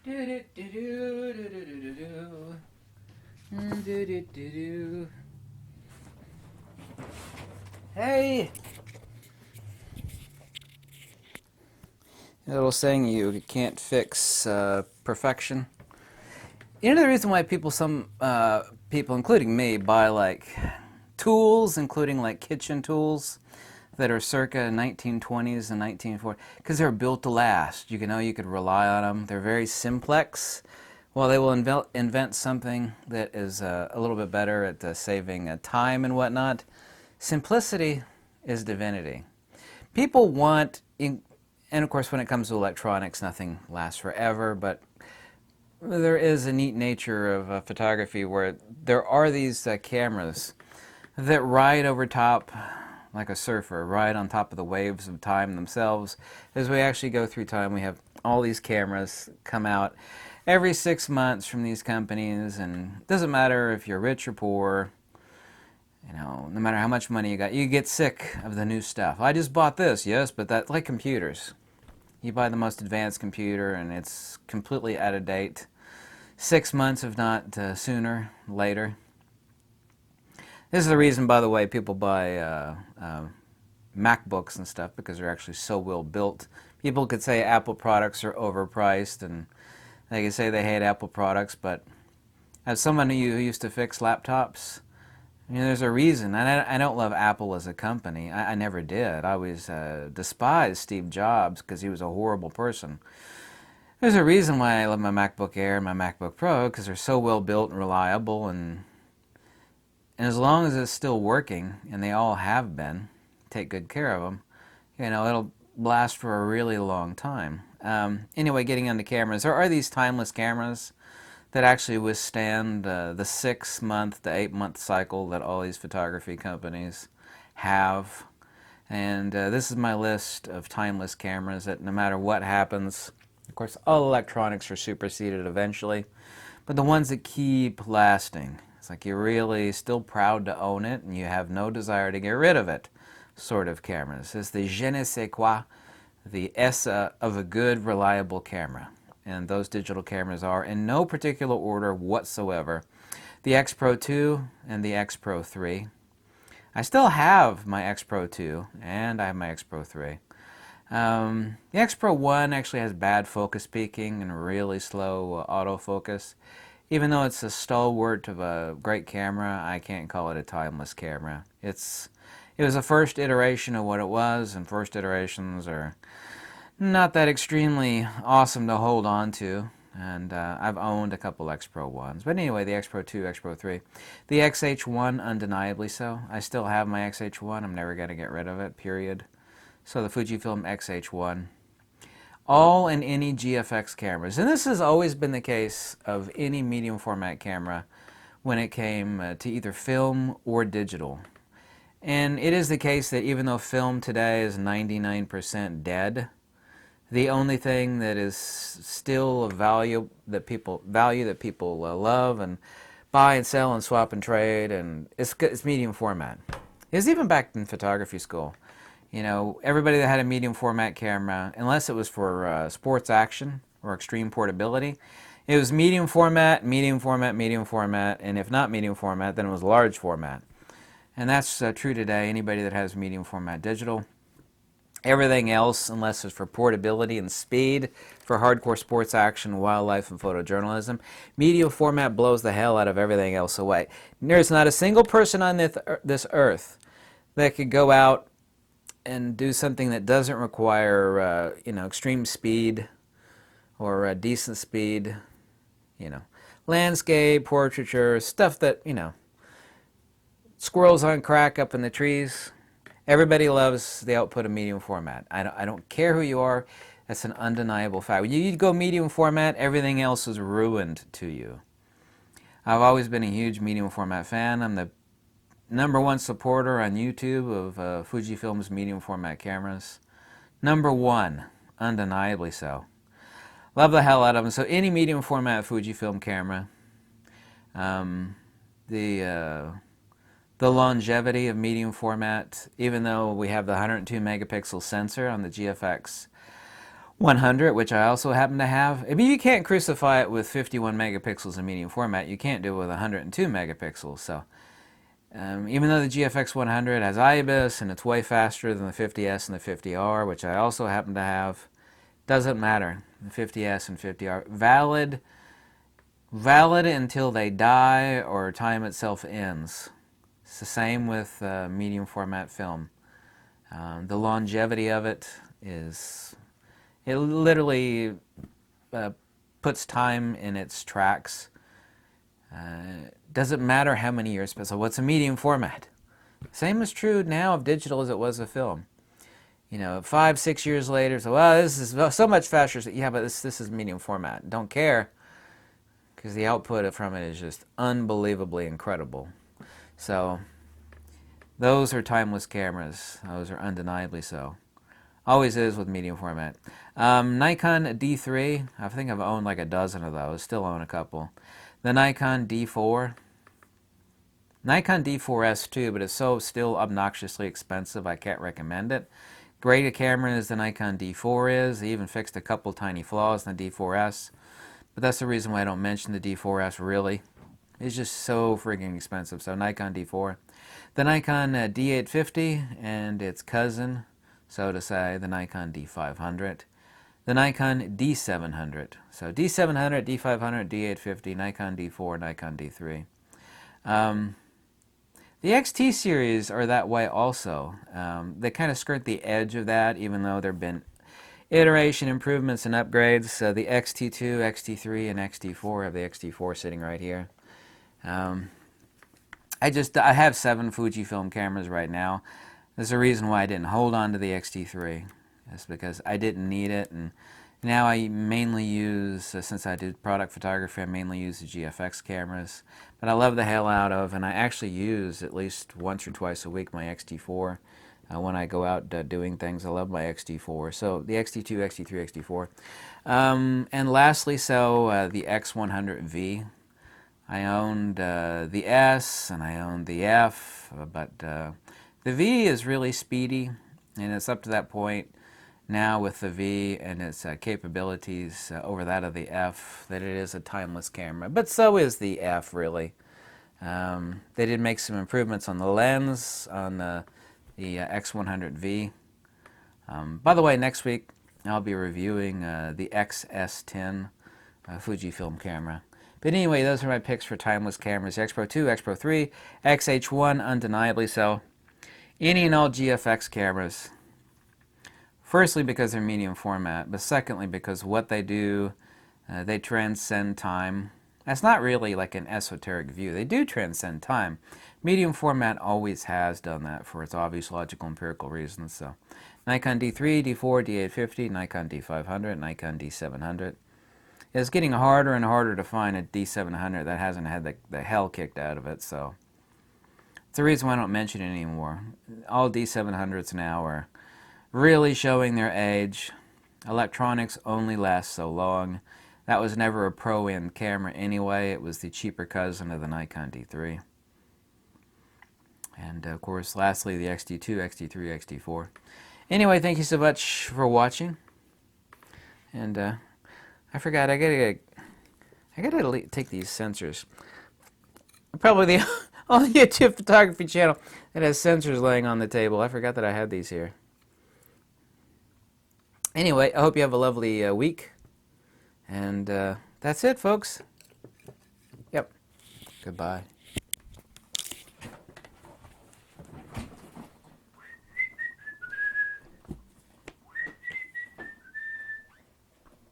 Hey! A little saying, you can't fix perfection. You know the reason why some people, including me, buy like tools, including like kitchen tools that are circa 1920s and 1940s, because they're built to last. You know you could rely on them. They're very simplex. Well, they will invent something that is a little bit better at saving time and whatnot. Simplicity is divinity. People want, and of course when it comes to electronics, nothing lasts forever, but there is a neat nature of photography where there are these cameras that ride over top like a surfer, ride on top of the waves of time themselves. As we actually go through time, we have all these cameras come out every 6 months from these companies, and it doesn't matter if you're rich or poor, you know, no matter how much money you got, you get sick of the new stuff. I just bought this, yes, but that's like computers. You buy the most advanced computer and it's completely out of date. 6 months, if not sooner, later. This is the reason, by the way, people buy MacBooks and stuff, because they're actually so well built. People could say Apple products are overpriced, and they could say they hate Apple products, but as someone who used to fix laptops, you know, there's a reason. And I don't love Apple as a company. I never did. I always despised Steve Jobs because he was a horrible person. There's a reason why I love my MacBook Air and my MacBook Pro, because they're so well built and reliable, and as long as it's still working, and they all have been, take good care of them, you know, it'll last for a really long time. Anyway, getting into cameras, there are these timeless cameras that actually withstand the 6 month to 8 month cycle that all these photography companies have. And this is my list of timeless cameras that no matter what happens, of course all electronics are superseded eventually, but the ones that keep lasting, it's like you're really still proud to own it and you have no desire to get rid of it sort of cameras. It's the je ne sais quoi, the S of a good, reliable camera. And those digital cameras are, in no particular order whatsoever, the X-Pro 2 and the X-Pro 3. I still have my X-Pro 2 and I have my X-Pro 3. The X-Pro 1 actually has bad focus peaking and really slow autofocus. Even though it's a stalwart of a great camera, I can't call it a timeless camera. It was a first iteration of what it was, and first iterations are not that extremely awesome to hold on to. And I've owned a couple X-Pro 1s. But anyway, the X-Pro 2, X-Pro 3. The XH1, undeniably so. I still have my XH1. I'm never going to get rid of it, period. So the Fujifilm X-H1. All and any GFX cameras. And this has always been the case of any medium format camera when it came to either film or digital. And it is the case that even though film today is 99% dead, the only thing that is still of value that people love and buy and sell and swap and trade, and it's medium format. It's even back in photography school. You know, everybody that had a medium format camera, unless it was for sports action or extreme portability, it was medium format, medium format, medium format, and if not medium format, then it was large format. And that's true today. Anybody that has medium format digital. Everything else, unless it's for portability and speed, for hardcore sports action, wildlife, and photojournalism, medium format blows the hell out of everything else away. There's not a single person on this earth that could go out and do something that doesn't require, you know, extreme speed or decent speed, you know, landscape, portraiture, stuff that, you know, squirrels on crack up in the trees. Everybody loves the output of medium format. I don't care who you are. That's an undeniable fact. When you go medium format, everything else is ruined to you. I've always been a huge medium format fan. I'm the #1 supporter on YouTube of Fujifilm's medium format cameras. #1, undeniably so. Love the hell out of them. So any medium format Fujifilm camera, the longevity of medium format, even though we have the 102 megapixel sensor on the GFX 100, which I also happen to have. I mean, you can't crucify it with 51 megapixels in medium format. You can't do it with 102 megapixels. So even though the GFX 100 has IBIS and it's way faster than the 50S and the 50R, which I also happen to have, doesn't matter. The 50S and 50R valid until they die or time itself ends. It's the same with medium format film. The longevity of it is, it literally puts time in its tracks. Doesn't matter how many years, so what's a medium format? Same is true now of digital as it was of film. You know, 5, 6 years later, so well, this is so much faster. Yeah, but this is medium format. Don't care, because the output from it is just unbelievably incredible. So those are timeless cameras. Those are undeniably so. Always is with medium format. Nikon D3, I think I've owned like a dozen of those. Still own a couple. The Nikon D4. Nikon D4S too, but it's so still obnoxiously expensive I can't recommend it. Great a camera as the Nikon D4 is. They even fixed a couple tiny flaws in the D4S. But that's the reason why I don't mention the D4S really. It's just so friggin' expensive. So Nikon D4. The Nikon D850 and its cousin, so to say, the Nikon D500. The Nikon D700. So D700, D500, D850, Nikon D4, Nikon D3. The XT series are that way also. They kind of skirt the edge of that, even though there have been iteration improvements and upgrades. The XT2, XT3, and XT4. I have the XT4 sitting right here. I have 7 Fujifilm cameras right now. There's a reason why I didn't hold on to the XT3. It's because I didn't need it, and now I mainly use, since I did product photography, I mainly use the GFX cameras. But I love the hell out of, and I actually use at least once or twice a week my XT4 when I go out doing things. I love my XT4. So the XT2, XT3, XT4. And lastly, the X100V. I owned the S and I owned the F, but the V is really speedy, and it's up to that point now with the V and its capabilities over that of the F that it is a timeless camera. But so is the F, really. They did make some improvements on the lens on the X100V. By the way, next week I'll be reviewing the XS10 Fujifilm camera. But anyway, those are my picks for timeless cameras. X-Pro 2, X-Pro 3, XH1, undeniably so. Any and all GFX cameras. Firstly, because they're medium format, but secondly, because what they do, they transcend time. That's not really like an esoteric view. They do transcend time. Medium format always has done that for its obvious logical empirical reasons. So, Nikon D3, D4, D850, Nikon D500, Nikon D700. It's getting harder and harder to find a D700 that hasn't had the hell kicked out of it, so it's the reason why I don't mention it anymore. All D700s now are really showing their age. Electronics only last so long. That was never a pro-end camera anyway. It was the cheaper cousin of the Nikon D3. And of course, lastly, the XT2, XT3, XT4. Anyway, thank you so much for watching. And I forgot, I gotta take these sensors. Probably the only YouTube photography channel that has sensors laying on the table. I forgot that I had these here. Anyway, I hope you have a lovely week. And that's it, folks. Yep. Goodbye.